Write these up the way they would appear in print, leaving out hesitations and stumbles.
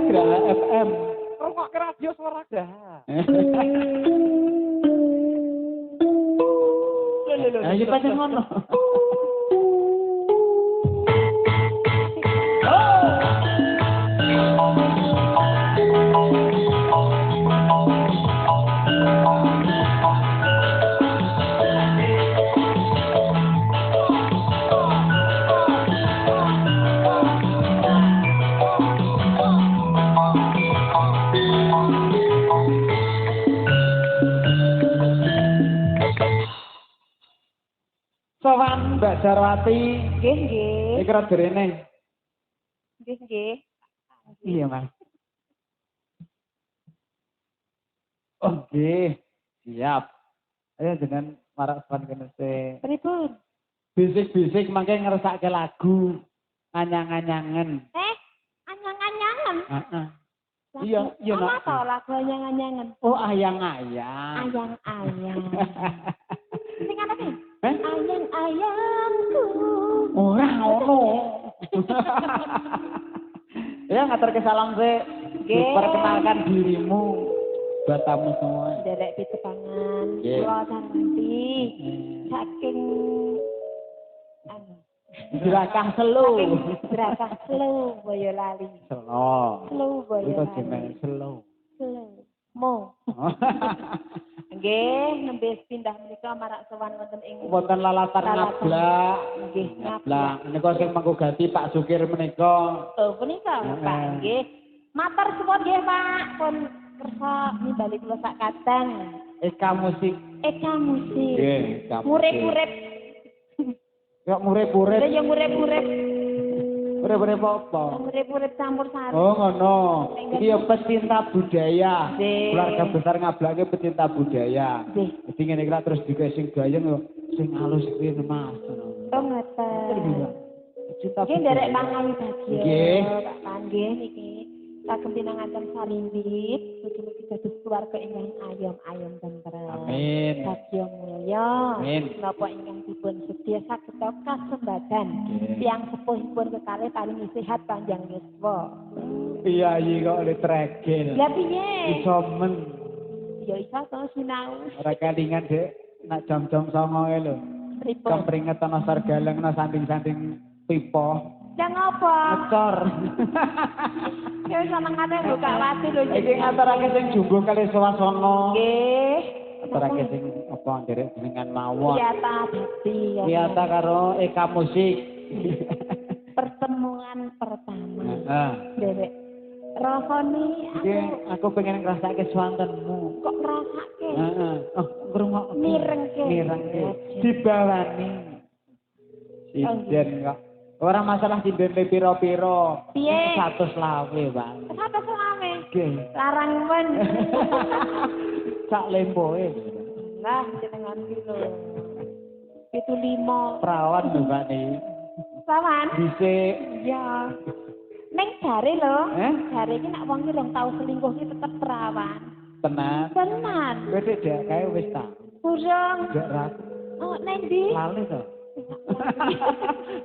Graha FM. Rungok ke radio suara Graha. Ayo pancen ngono. Sowan Mbak Darwati. Nggih, nggih. Iki rada rene. Nggih, nggih. Iya, Mas. Oke, siap. Ayo jenengan marak sowan kene se. Pripun? Bisik-bisik mangke ngersake lagu anyang-anyangen. Anyang-anyangen. Heeh. Iya, iya Apa nak. to lagu anyang-anyangen? Oh, ayang-ayang. Ayang-ayang. Sing ana iki? Eh? Ayang-ayangku. Ora ngono. Ya ngatur ke salam sih. Nggih. Perkenalkan dirimu buat tamu semua. Derek pitepangan. Nggih. Kula Darwanti. Saking anu. Jerakah selu. Jerakah Selu Boyolali. Selo. Selu Itu Boyolali. jenenge selu. Selu. Mo. Nggih, nembe pindah menika marak sowan wonten ing Wonten lalatan ngablak. Nggih, Ngablak. Menika sing mengko ganti Pak Sukir menika. Oh, punika Pak nggih. Matur suwun nggih Pak, pun kersa nimbali kula sak kadang. Eka musik. Eka musik. Nggih, Eka musik. Urip-urip. Ya urip-urip. Ya urip-urip. Urip-urip apa? Urip-urip campur sari. Oh ngono. Iki ya pecinta budaya. Nggih. Keluarga besar ngablake pecinta budaya. Nggih. Jadi ngene iki terus juga sing gayeng yo sing halus kuwi Mas. Oh ngoten. Pecinta Nggih nderek mangawi bagya. Nggih. Pak Panggih niki. Kagem pinanganten sarimbit, mugi-mugi dados keluarga ingkang ayom-ayom tentrem. Amin. Bagya mulya. Amin. Napa ingkang dipun sedya saged kasembadan. Nggih. Tiyang sepuhipun kekalih paringi sehat panjang yuswa. Piyayi kok le tregel. Lah piye? Iso men Ya iso to sinau. ora kelingan Dek. Nak jam-jam 09.00 lho. Pripun? Kempringet ana sargaleng ana sanding-sanding pipa. Yang apa? Ngecor. Ya senengane buka wati lho. Iki ngaturake sing jumbo kali swasana. Nggih. Ngaturake sing apa nderek jenengan mawon. Wiyata Bakti. Wiyata karo Eka Musik. Pertemuan pertama. Heeh. Derek. Rasane Iki aku pengen ngrasake swantenmu. kok ngrasake. Heeh. Oh, ngrungokne. Mirengke. Mirengke. Dibawani. Sinden kok. Ora masalah sinden piro-piro. Piye? 100 lawe, Pak. Sapa selame? Nggih. Larang men. Sak lemboe. Lah jenengan iki lho. 75. Perawan lho, Pak niki. Sawan? Dhisik. Iya. Neng jare lho. Eh? Jare iki nek wong iki rong tau selingkuh iki tetep perawan. Tenan. Tenan. Kowe dek kae wis ta. Kurang. Dek ra. Oh, neng di. Lali to.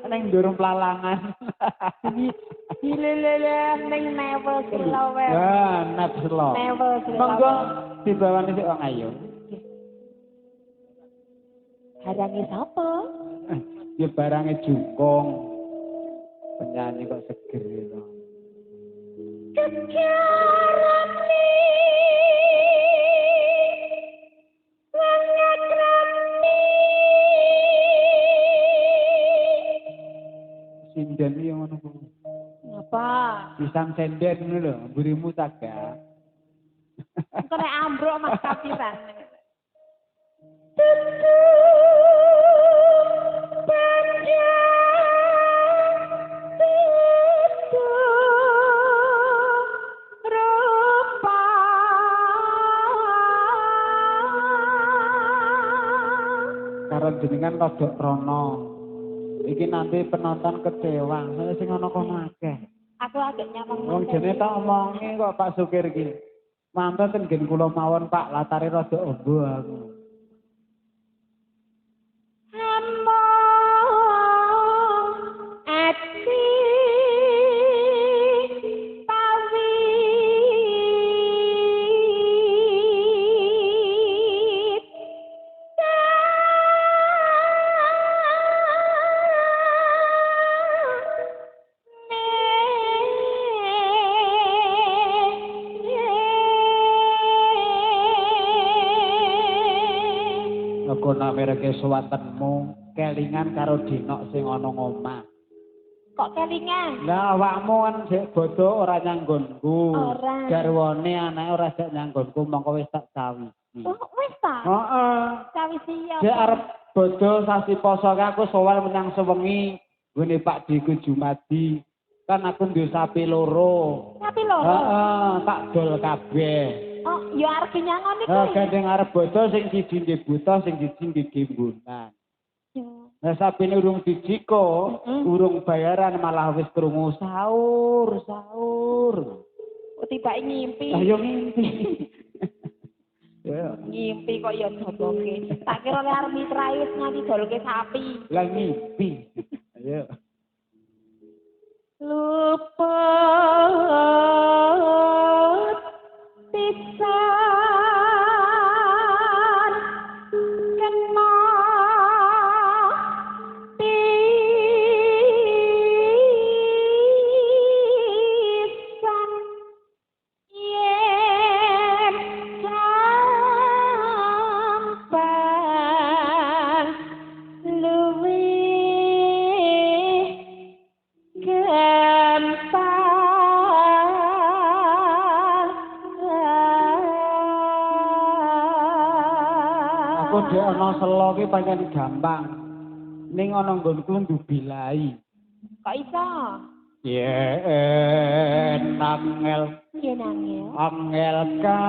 Neng durung pelalangan. Dilelele neng never slow. Ya, nap selo. Never slow. Monggo dibawani sik wong ayu. Hadangi sapa? Ya barange jukung. Penyanyi kok seger itu. Kejarani wangakrami Sinden iki ngono ku. apa? Pisang senden ngono lho, mburimu taga. Engko nek ambruk Mas kapiran. Karo jenengan rodok rono. Iki nanti penonton kecewa, saya sing ana kono akeh. Aku agak nyawang. Wong jene tak omongi kok Pak Sukir iki. Mantep ten gen kula mawon Pak, latare rada ombo aku. Ati pawi nak mereke suwatenmu kelingan karo dinok sing ana ngomah. Kok kelingan? Lah awakmu kan sik bodho ora nyanggonku. Ora. Garwane anake ora sik nyanggonku mongko wis tak cawisi. Oh, wis ta? Heeh. Cawisi ya. Dek arep bodho sasi poso aku sowal menyang sewengi ngene Pak Diku Jumadi. Kan aku duwe sapi loro. Sapi loro. Heeh, tak dol kabeh. Oh, ya arep nyangon iku. Gandeng arep bodho sing siji nggih buta, sing siji nggih gembonan. Ya. Nah sapine urung dijiko, urung bayaran malah wis krungu sahur. Oh, tiba ngimpi. Ayo ngimpi. Ya. Ngimpi kok ya doboke. Tak kira le arep mitrai wis nganti dolke sapi. Lah ngimpi. Ayo. Luput pisan kena pisan yen sampan luwih Aku dhek ana selo ki pancen gampang. Ning ana nggonku ndubilai. kok iso? Yen angel Yen angel. angel ka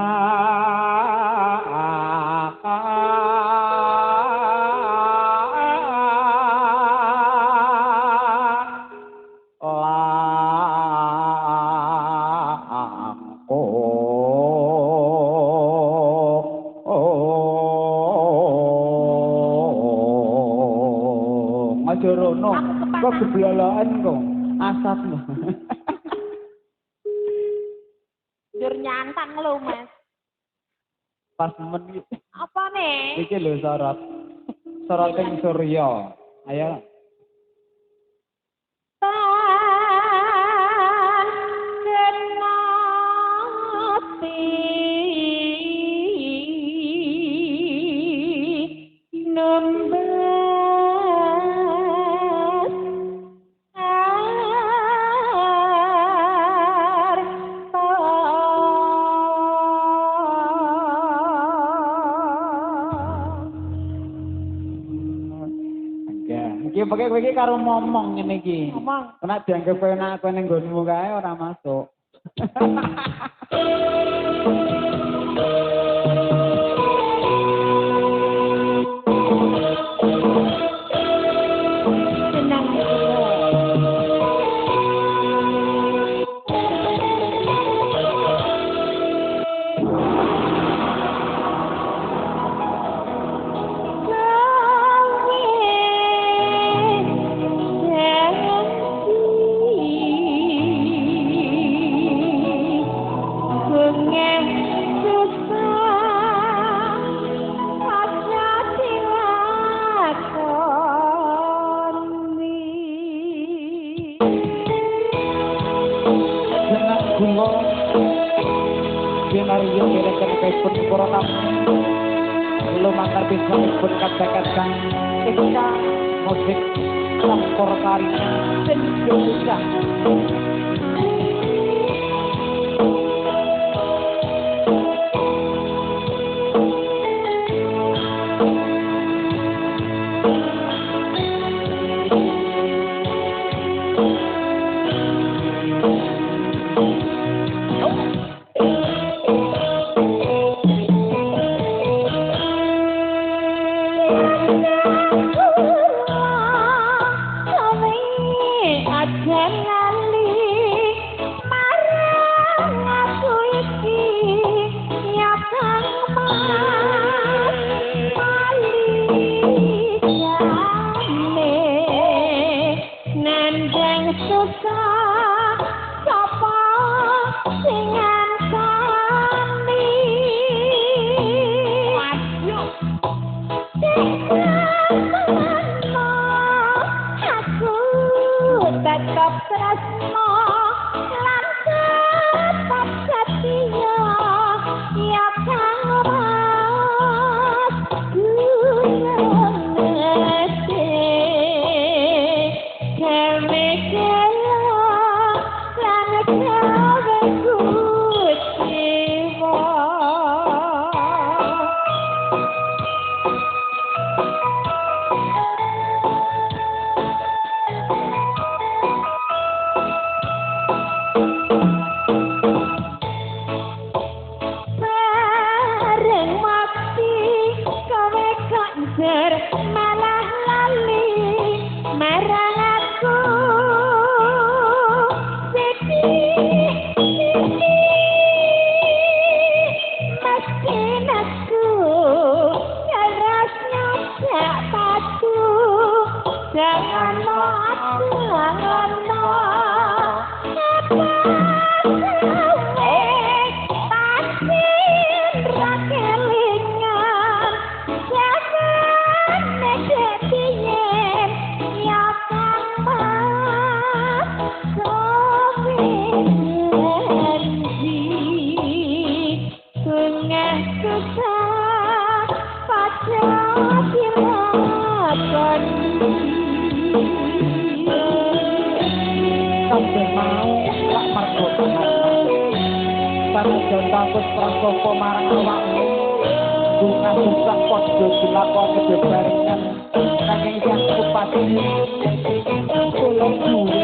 Rono, kok gebloloken kok asap. Jur nyantang lho, Mas. Pas men iki. Apa nih? Iki lho sorot. Soroting surya. Ayo. Tan kenati nembes Iki pakai kowe iki karo momong ngene iki. Ngomong. Kena dianggep kowe nek kowe ning nggonmu kae ora masuk. Senang Sinario kira-kira kaipun para tamu lumantar bisa pun kata-kata Ika musik campur karya Indonesia. Yeah. malah lali marang aku sedih meskin aku kerasnya tak patuh jangan mau jangan mau sampai mau lak margono para takut prasopo marang awakmu bukan padha dilakoni bebarengan saking yang kupati kula duwe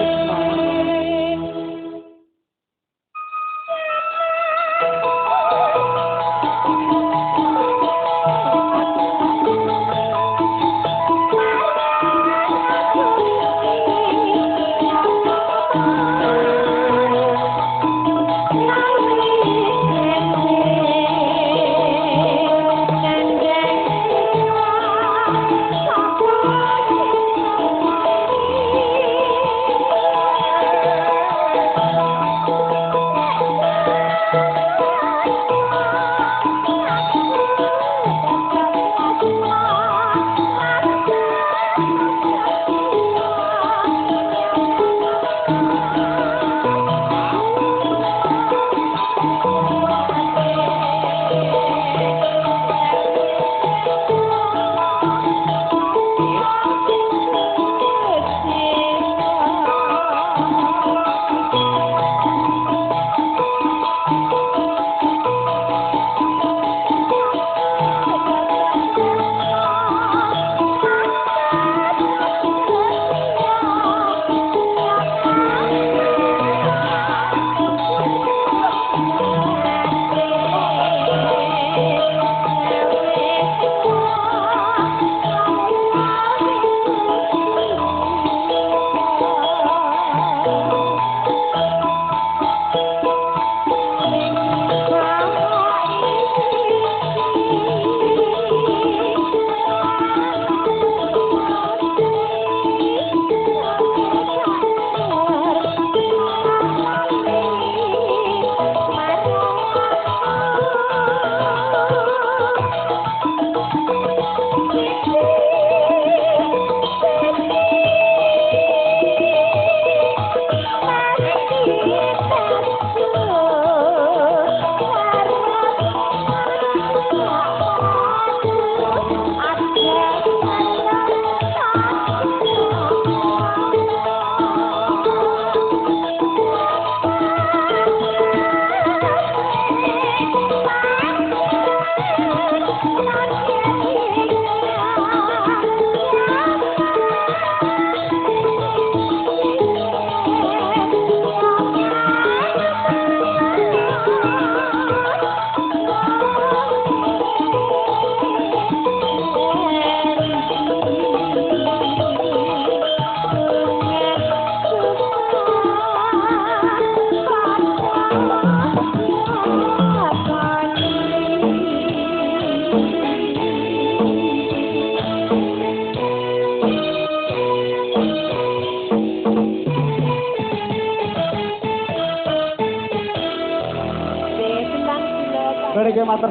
Mereka matur